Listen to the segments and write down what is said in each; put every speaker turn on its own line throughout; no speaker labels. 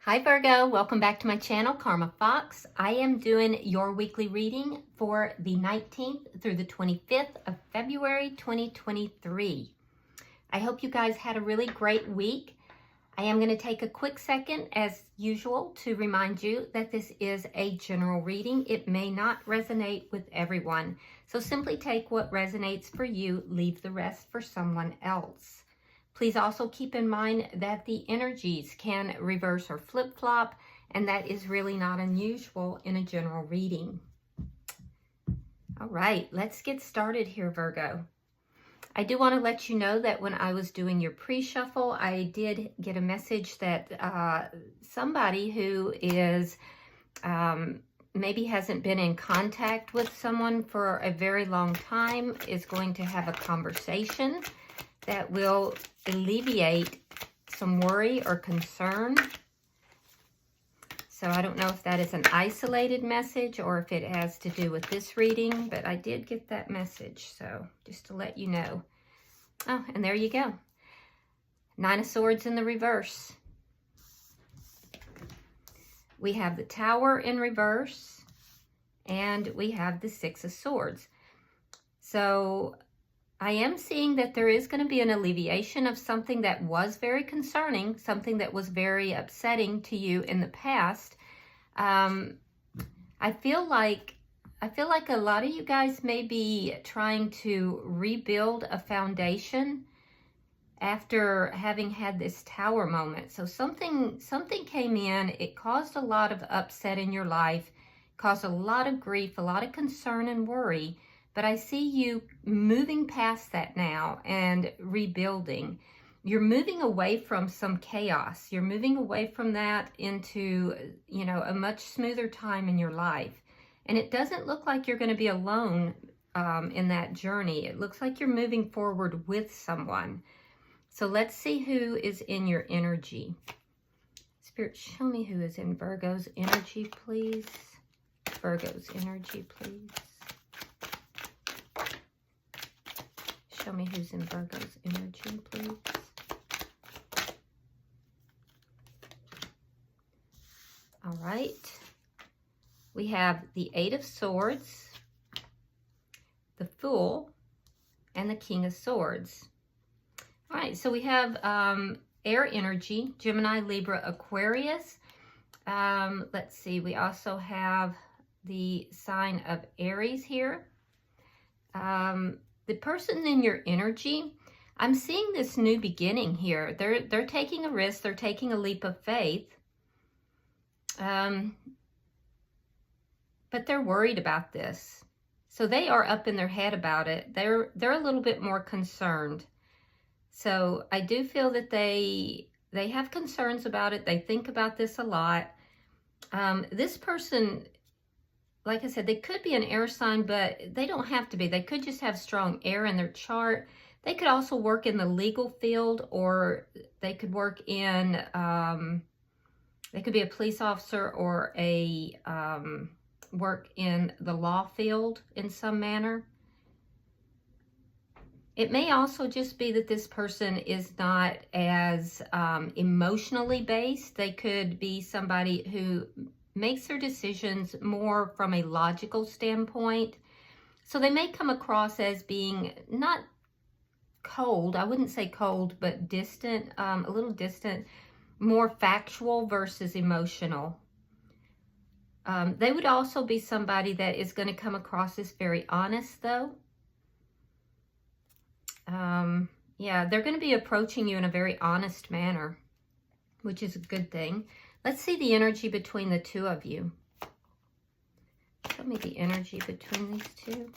Hi Virgo, welcome back to my channel, Karma Fox. I am doing your weekly reading for the 19th through the 25th of February 2023. I hope you guys had a really great week. I am going to take a quick second, as usual, to remind you that this is a general reading. It may not resonate with everyone. So simply take what resonates for you, leave the rest for someone else. Please also keep in mind that the energies can reverse or flip-flop, and that is really not unusual in a general reading. All right, let's get started here, Virgo. I do want to let you know that when I was doing your pre-shuffle, I did get a message that somebody who is maybe hasn't been in contact with someone for a very long time is going to have a conversation that will alleviate some worry or concern. So I don't know if that is an isolated message or if it has to do with this reading, but I did get that message, so just to let you know. Oh, and there you go. Nine of Swords in the reverse. We have the Tower in reverse, and we have the Six of Swords. So I am seeing that there is going to be an alleviation of something that was very concerning, something that was very upsetting to you in the past. I feel like a lot of you guys may be trying to rebuild a foundation after having had this Tower moment. So something came in, it caused a lot of upset in your life, caused a lot of grief, a lot of concern and worry. But I see you moving past that now and rebuilding. You're moving away from some chaos. You're moving away from that into, a much smoother time in your life. And it doesn't look like you're going to be alone in that journey. It looks like you're moving forward with someone. So let's see who is in your energy. Spirit, show me who is in Virgo's energy, please. Virgo's energy, please. Show me who's in Virgo's energy, please. All right. We have the Eight of Swords, the Fool, and the King of Swords. All right, so we have air energy, Gemini, Libra, Aquarius. Let's see, we also have the sign of Aries here. The person in your energy, I'm seeing this new beginning here. They're taking a risk. They're taking a leap of faith. But they're worried about this. So they are up in their head about it. They're a little bit more concerned. So I do feel that they have concerns about it. They think about this a lot. This person, like I said, they could be an air sign, but they don't have to be. They could just have strong air in their chart. They could also work in the legal field, or they could work in, they could be a police officer or a work in the law field in some manner. It may also just be that this person is not as emotionally based. They could be somebody who makes their decisions more from a logical standpoint. So they may come across as being not cold, I wouldn't say cold, but distant, a little distant, more factual versus emotional. They would also be somebody that is going to come across as very honest, though. Yeah, they're going to be approaching you in a very honest manner, which is a good thing. Let's see the energy between the two of you. Show me the energy between these two.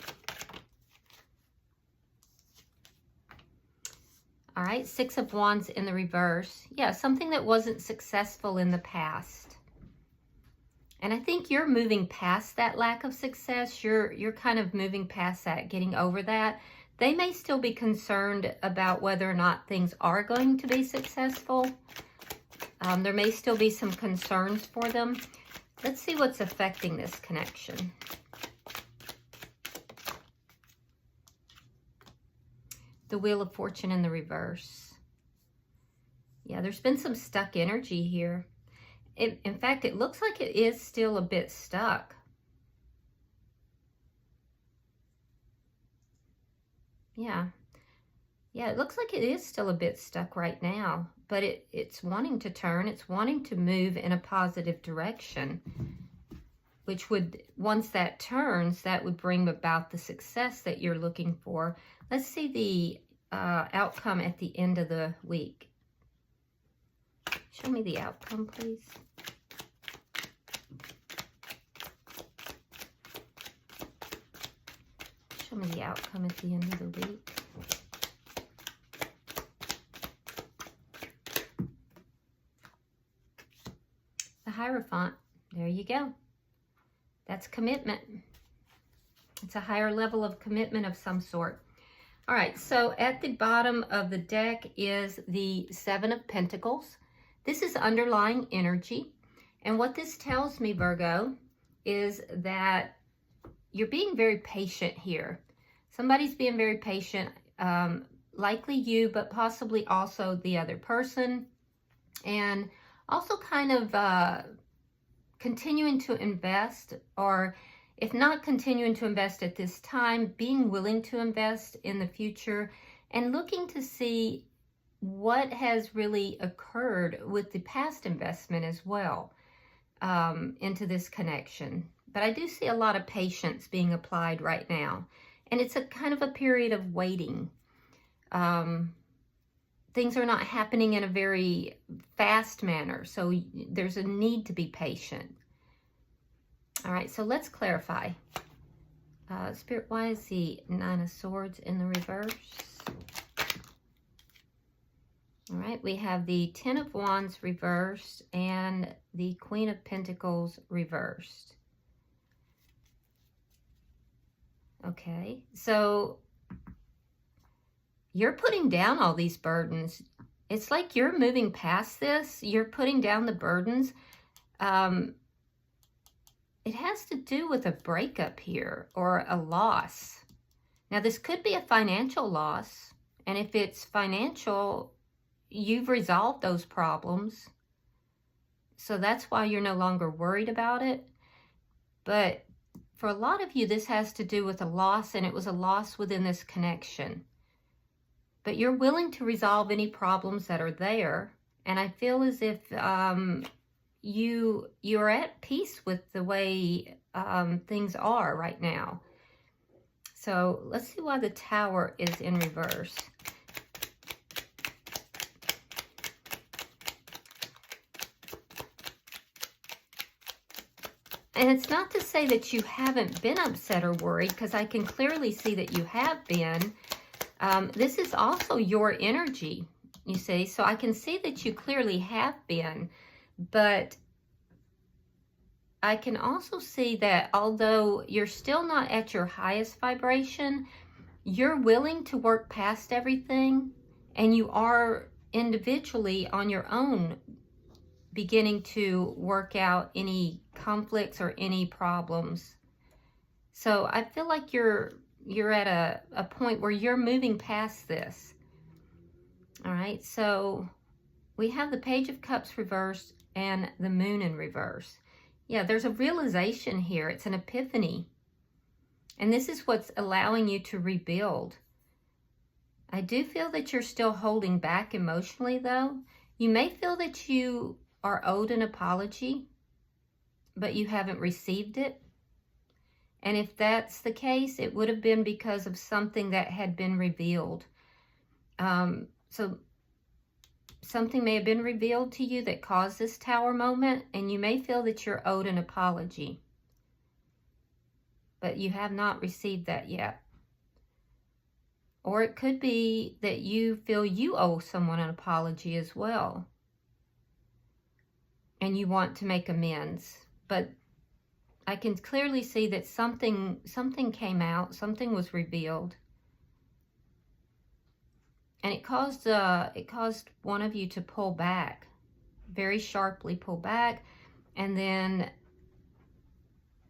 All right, Six of Wands in the reverse. Yeah, something that wasn't successful in the past. And I think you're moving past that lack of success. You're kind of moving past that, getting over that. They may still be concerned about whether or not things are going to be successful. There may still be some concerns for them. Let's see what's affecting this connection. The Wheel of Fortune in the reverse. Yeah, there's been some stuck energy here. In fact, it looks like it is still a bit stuck. Yeah. Yeah, it looks like it is still a bit stuck right now, but it's wanting to turn. It's wanting to move in a positive direction, which would, once that turns, that would bring about the success that you're looking for. Let's see the outcome at the end of the week. Show me the outcome, please. Show me the outcome at the end of the week. The Hierophant. There you go. That's commitment. It's a higher level of commitment of some sort. All right, so at the bottom of the deck is the Seven of Pentacles. This is underlying energy. And what this tells me, Virgo, is that you're being very patient here. Somebody's being very patient, likely you, but possibly also the other person. And also kind of continuing to invest, or if not continuing to invest at this time, being willing to invest in the future and looking to see what has really occurred with the past investment as well into this connection. But I do see a lot of patience being applied right now. And it's a kind of a period of waiting. Things are not happening in a very fast manner, so there's a need to be patient. All right, so let's clarify. Spirit, why is the Nine of Swords in the reverse? All right, we have the Ten of Wands reversed and the Queen of Pentacles reversed. Okay, so you're putting down all these burdens. It's like you're moving past this. You're putting down the burdens. It has to do with a breakup here or a loss. Now, this could be a financial loss. And if it's financial, you've resolved those problems. So that's why you're no longer worried about it. But for a lot of you, this has to do with a loss, and it was a loss within this connection. But you're willing to resolve any problems that are there. And I feel as if you're at peace with the way things are right now. So let's see why the Tower is in reverse. And it's not to say that you haven't been upset or worried, because I can clearly see that you have been. This is also your energy, you see. So I can see that you clearly have been. But I can also see that although you're still not at your highest vibration, you're willing to work past everything. And you are individually on your own beginning to work out any conflicts or any problems. So I feel like you're at a point where you're moving past this. All right, so we have the Page of Cups reversed and the Moon in reverse. Yeah, there's a realization here. It's an epiphany. And this is what's allowing you to rebuild. I do feel that you're still holding back emotionally, though. You may feel that you are owed an apology, but you haven't received it. And if that's the case, it would have been because of something that had been revealed. So something may have been revealed to you that caused this Tower moment, and you may feel that you're owed an apology. But you have not received that yet. Or it could be that you feel you owe someone an apology as well. And you want to make amends. But I can clearly see that something came out, something was revealed. And it caused one of you to pull back, very sharply pull back. And then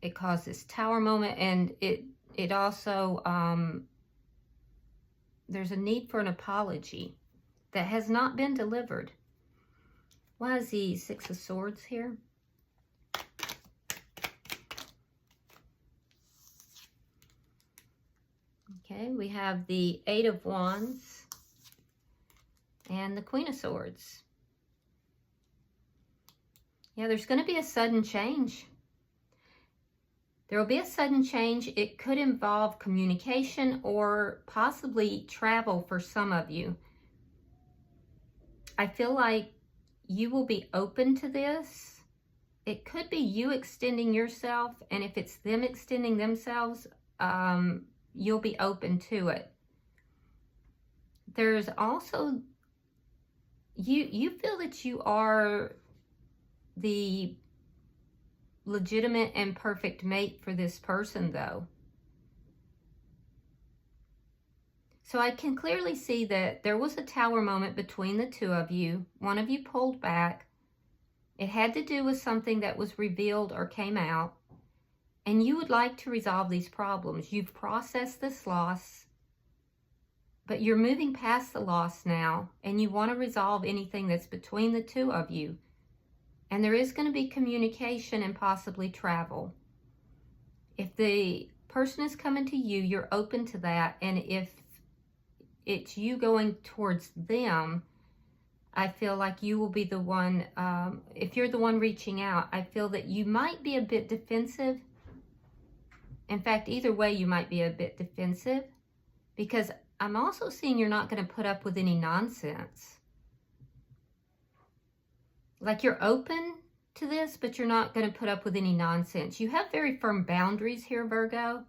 it caused this Tower moment, and it also, there's a need for an apology that has not been delivered. Why is the Six of Swords here? Okay, we have the Eight of Wands and the Queen of Swords. Yeah, there's going to be a sudden change. There will be a sudden change. It could involve communication or possibly travel for some of you. I feel like you will be open to this. It could be you extending yourself, and if it's them extending themselves, you'll be open to it. There's also, you feel that you are the legitimate and perfect mate for this person, though. So I can clearly see that there was a tower moment between the two of you. One of you pulled back. It had to do with something that was revealed or came out. And you would like to resolve these problems. You've processed this loss, but you're moving past the loss now, and you want to resolve anything that's between the two of you. And there is going to be communication and possibly travel. If the person is coming to you, you're open to that. And if it's you going towards them, I feel like you will be the one, if you're the one reaching out, I feel that you might be a bit defensive. In fact, either way, you might be a bit defensive, because I'm also seeing you're not going to put up with any nonsense. Like, you're open to this, but you're not going to put up with any nonsense. You have very firm boundaries here, Virgo,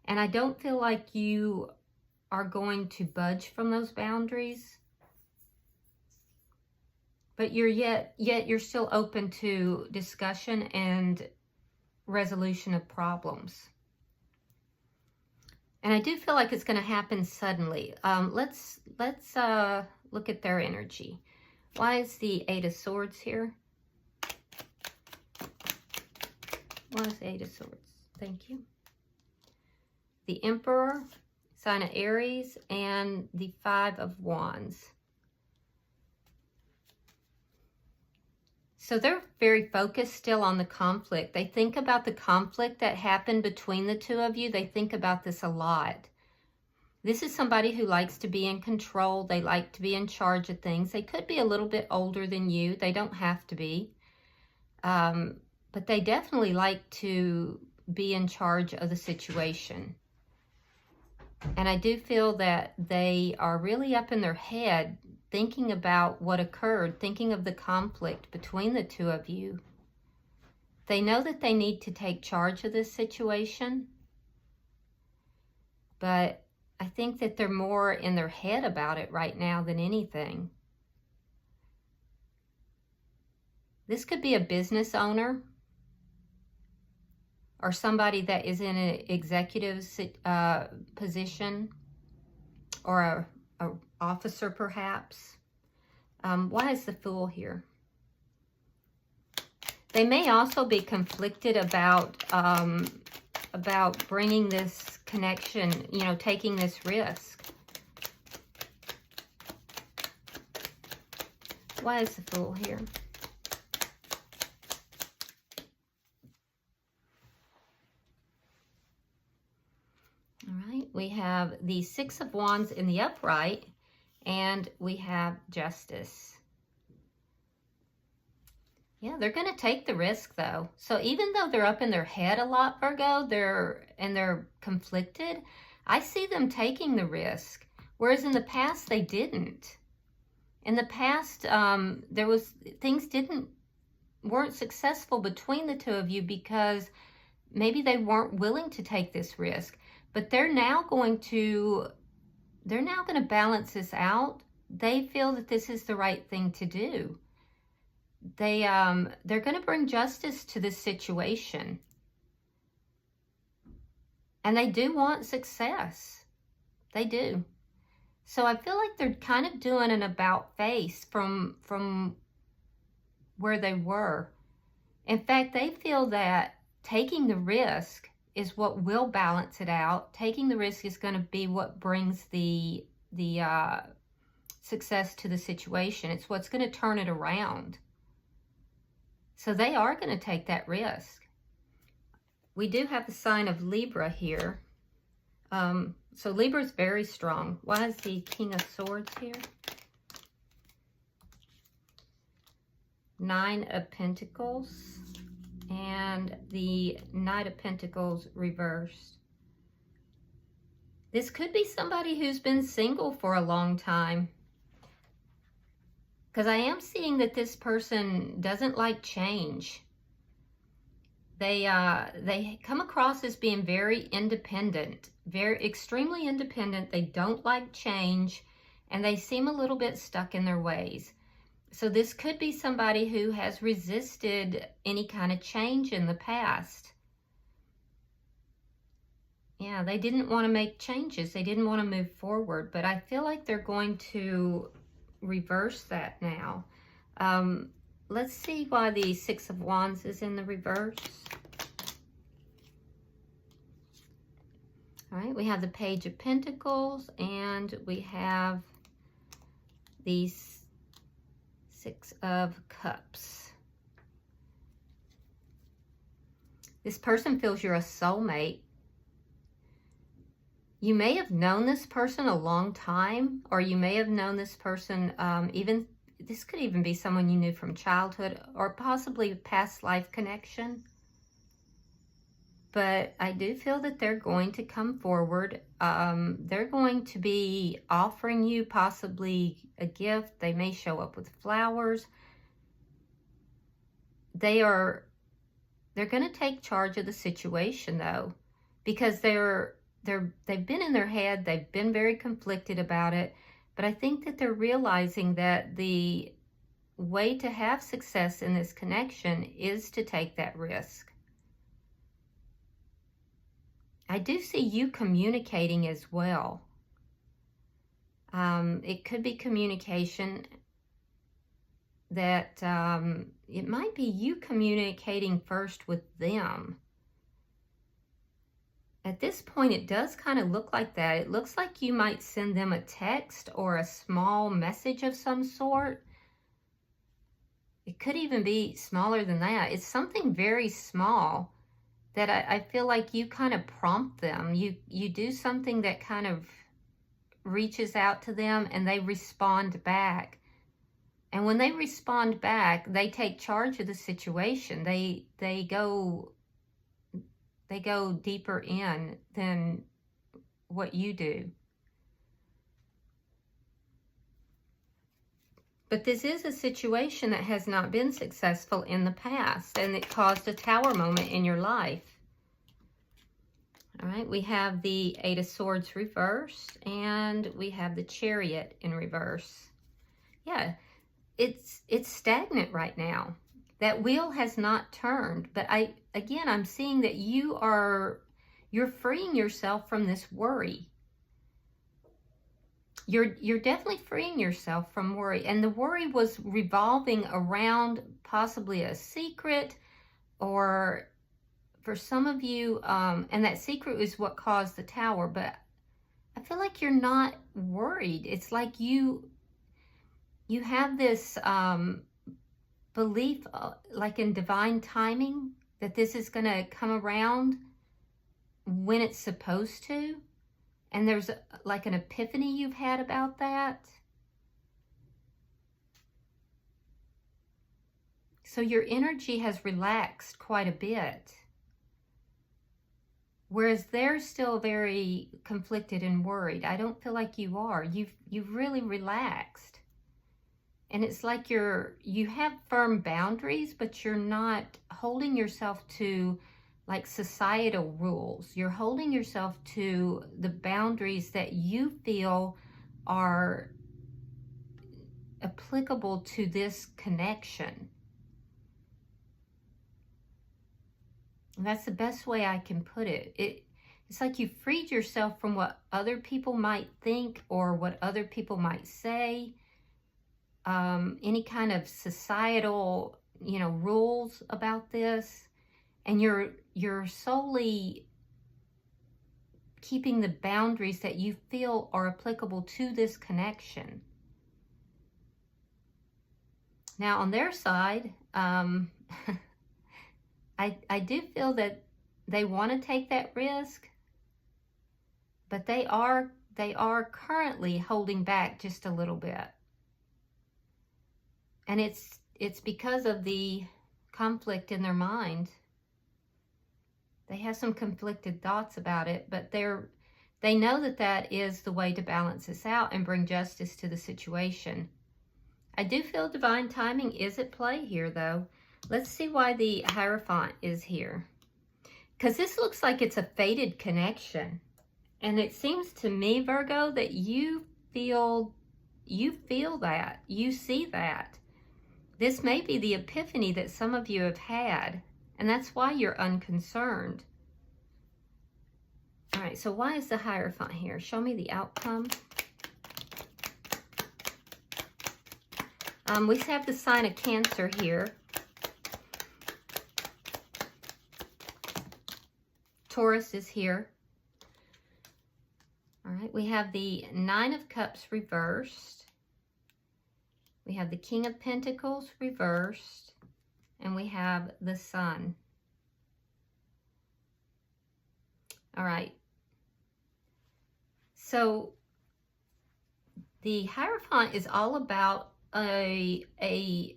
and I don't feel like you are going to budge from those boundaries. But yet you're still open to discussion and resolution of problems. And I do feel like it's going to happen suddenly. Let's look at their energy. Why is the Eight of Swords here? Why is the Eight of Swords? Thank you. The Emperor, sign of Aries, and the Five of Wands. So they're very focused still on the conflict. They think about the conflict that happened between the two of you. They think about this a lot. This is somebody who likes to be in control. They like to be in charge of things. They could be a little bit older than you. They don't have to be. But they definitely like to be in charge of the situation. And I do feel that they are really up in their head thinking about what occurred, thinking of the conflict between the two of you. They know that they need to take charge of this situation, but I think that they're more in their head about it right now than anything. This could be a business owner or somebody that is in an executive position, or a officer perhaps. Why is the Fool here? They may also be conflicted about bringing this connection, you know, taking this risk. Why is the Fool here? All right, we have the Six of Wands in the upright, and we have Justice. Yeah, they're going to take the risk, though. So even though they're up in their head a lot, Virgo, they're conflicted, I see them taking the risk, whereas in the past they didn't. In the past, things weren't successful between the two of you because maybe they weren't willing to take this risk. But they're now going to balance this out. They feel that this is the right thing to do. They're going to bring justice to this situation. And they do want success. They do. So I feel like they're kind of doing an about face from where they were. In fact, they feel that taking the risk is what will balance it out. Taking the risk is going to be what brings the success to the situation. It's what's going to turn it around. So they are going to take that risk. We do have the sign of Libra here. So Libra is very strong. Why is the King of Swords here? Nine of Pentacles and the Knight of Pentacles reversed. This could be somebody who's been single for a long time. Because I am seeing that this person doesn't like change. They come across as being very independent, extremely independent. They don't like change, and they seem a little bit stuck in their ways. So this could be somebody who has resisted any kind of change in the past. Yeah, they didn't want to make changes. They didn't want to move forward, but I feel like they're going to reverse that now. Let's see why the Six of Wands is in the reverse. All right, we have the Page of Pentacles, and we have the Six of Cups. This person feels you're a soulmate. You may have known this person a long time, or you may have known this person this could even be someone you knew from childhood, or possibly a past life connection. But I do feel that they're going to come forward. They're going to be offering you possibly a gift. They may show up with flowers. They're going to take charge of the situation, though, because they've been in their head. They've been very conflicted about it. But I think that they're realizing that the way to have success in this connection is to take that risk. I do see you communicating as well. It could be communication that it might be you communicating first with them. At this point, it does kind of look like that. It looks like you might send them a text or a small message of some sort. It could even be smaller than that. It's something very small that I feel like you kind of prompt them. You do something that kind of reaches out to them, and they respond back. And when they respond back, they take charge of the situation. They go deeper in than what you do. But this is a situation that has not been successful in the past, and it caused a tower moment in your life. All right, we have the Eight of Swords reversed, and we have the Chariot in reverse. Yeah, it's stagnant right now. That wheel has not turned, but I'm seeing that you're freeing yourself from this worry. You're definitely freeing yourself from worry, and the worry was revolving around possibly a secret, or for some of you, and that secret is what caused the tower. But I feel like you're not worried. It's like you have this belief, like in divine timing, that this is going to come around when it's supposed to. And there's like an epiphany you've had about that. So your energy has relaxed quite a bit. Whereas they're still very conflicted and worried. I don't feel like you are. You've really relaxed. And it's like you have firm boundaries, but you're not holding yourself to like societal rules. You're holding yourself to the boundaries that you feel are applicable to this connection. And that's the best way I can put it. It's like you freed yourself from what other people might think or what other people might say. Any kind of societal, rules about this. And you're solely keeping the boundaries that you feel are applicable to this connection. Now, on their side, I do feel that they want to take that risk, but they are currently holding back just a little bit. And it's because of the conflict in their mind. They have some conflicted thoughts about it, but they know that that is the way to balance this out and bring justice to the situation. I do feel divine timing is at play here, though. Let's see why the Hierophant is here. Because this looks like it's a fated connection. And it seems to me, Virgo, that you feel that. You see that. This may be the epiphany that some of you have had. And that's why you're unconcerned. All right, so why is the Hierophant here? Show me the outcome. We have the sign of Cancer here. Taurus is here. All right, we have the Nine of Cups reversed. We have the King of Pentacles reversed. And we have the Sun. All right. So the Hierophant is all about a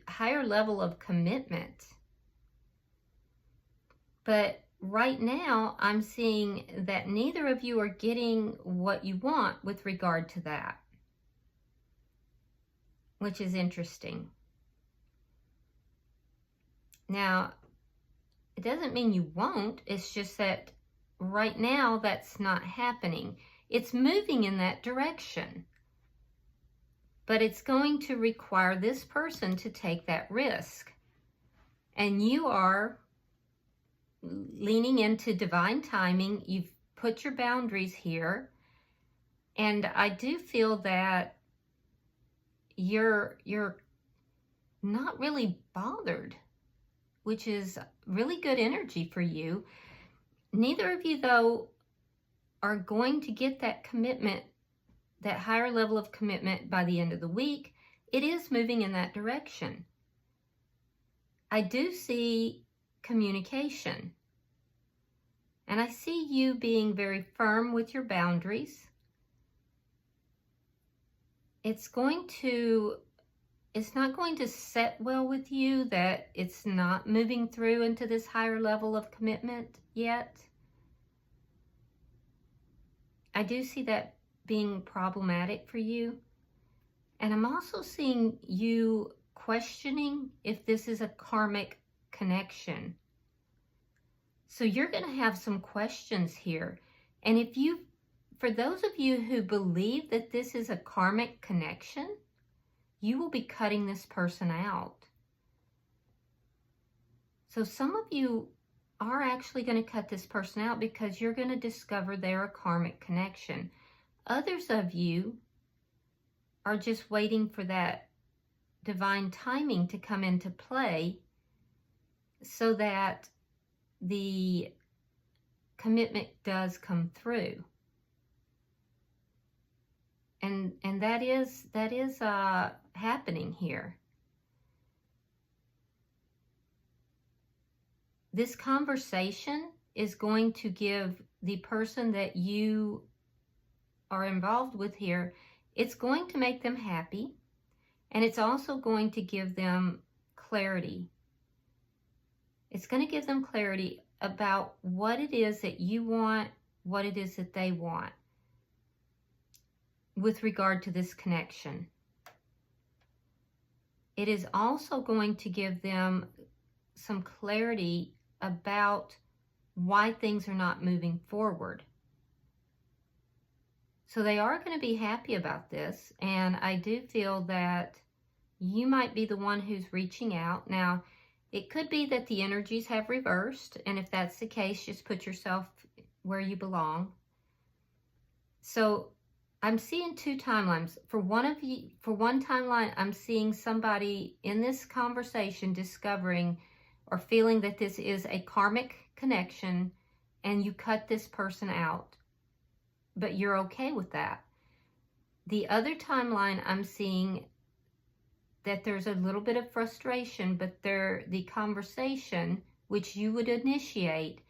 higher level of commitment. But right now, I'm seeing that neither of you are getting what you want with regard to that, which is interesting. Now, it doesn't mean you won't. It's just that right now, that's not happening. It's moving in that direction. But it's going to require this person to take that risk. And you are leaning into divine timing. You've put your boundaries here. And I do feel that you're not really bothered, which is really good energy for you. Neither of you, though, are going to get that commitment, that higher level of commitment by the end of the week. It is moving in that direction. I do see communication. And I see you being very firm with your boundaries. It's not going to set well with you that it's not moving through into this higher level of commitment yet. I do see that being problematic for you. And I'm also seeing you questioning if this is a karmic connection. So you're going to have some questions here. And for those of you who believe that this is a karmic connection, you will be cutting this person out. So some of you are actually going to cut this person out because you're going to discover they're a karmic connection. Others of you are just waiting for that divine timing to come into play so that the commitment does come through. And that is happening here. This conversation is going to give the person that you are involved with here, it's going to make them happy, and it's also going to give them clarity. It's going to give them clarity about what it is that you want, what it is that they want with regard to this connection. It is also going to give them some clarity about why things are not moving forward. So they are going to be happy about this, and I do feel that you might be the one who's reaching out. Now, it could be that the energies have reversed, and if that's the case, just put yourself where you belong. So I'm seeing two timelines. For one timeline, I'm seeing somebody in this conversation discovering or feeling that this is a karmic connection, and you cut this person out, but you're okay with that. The other timeline, I'm seeing that there's a little bit of frustration, but the conversation, which you would initiate,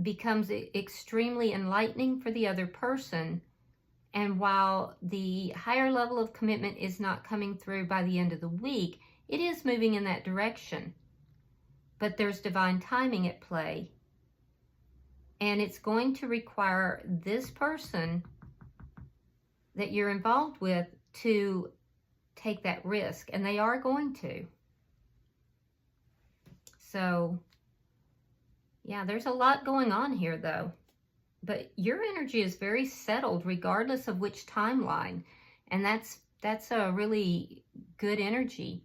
becomes extremely enlightening for the other person. And while the higher level of commitment is not coming through by the end of the week, it is moving in that direction. But there's divine timing at play. And it's going to require this person that you're involved with to take that risk. And they are going to. So, yeah, there's a lot going on here, though. But your energy is very settled regardless of which timeline. And that's a really good energy.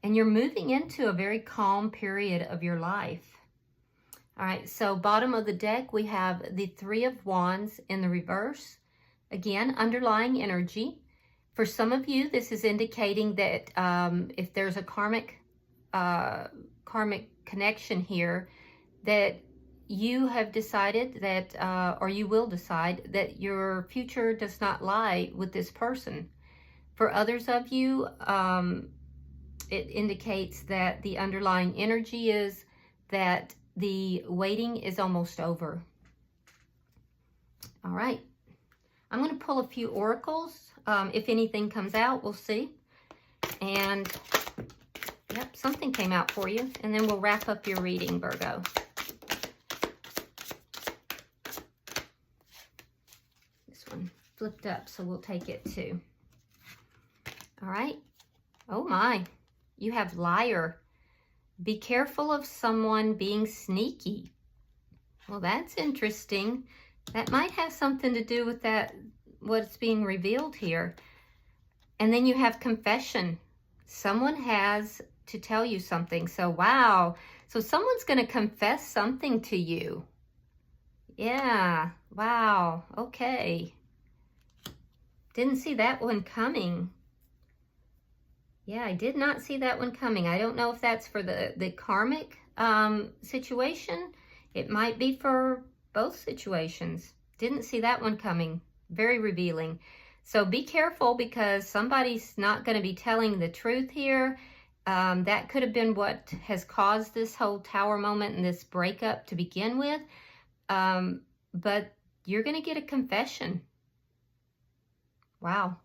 And you're moving into a very calm period of your life. All right, so bottom of the deck, we have the Three of Wands in the reverse. Again, underlying energy. For some of you, this is indicating that if there's a karmic connection here, that you have decided that, or you will decide that your future does not lie with this person. For others of you, it indicates that the underlying energy is that the waiting is almost over. All right. I'm going to pull a few oracles. If anything comes out, we'll see. And, yep, something came out for you. And then we'll wrap up your reading, Virgo. This one flipped up, so we'll take it too. All right. Oh, my. You have Liar. Be careful of someone being sneaky. Well, that's interesting. That might have something to do with that, what's being revealed here. And then you have Confession. Someone has to tell you something. So, wow. So someone's going to confess something to you. Yeah. Wow. Okay. Didn't see that one coming. Yeah, I did not see that one coming. I don't know if that's for the karmic situation. It might be for both situations. Didn't see that one coming. Very revealing. So be careful, because somebody's not going to be telling the truth here. That could have been what has caused this whole Tower moment and this breakup to begin with. But you're going to get a confession. Wow.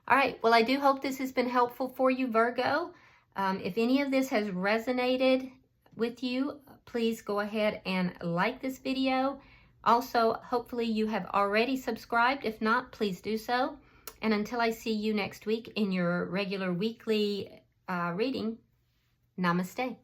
All right, well, I do hope this has been helpful for you, Virgo. If any of this has resonated with you, please go ahead and like this video. Also, hopefully you have already subscribed. If not, please do so. And until I see you next week in your regular weekly reading, namaste.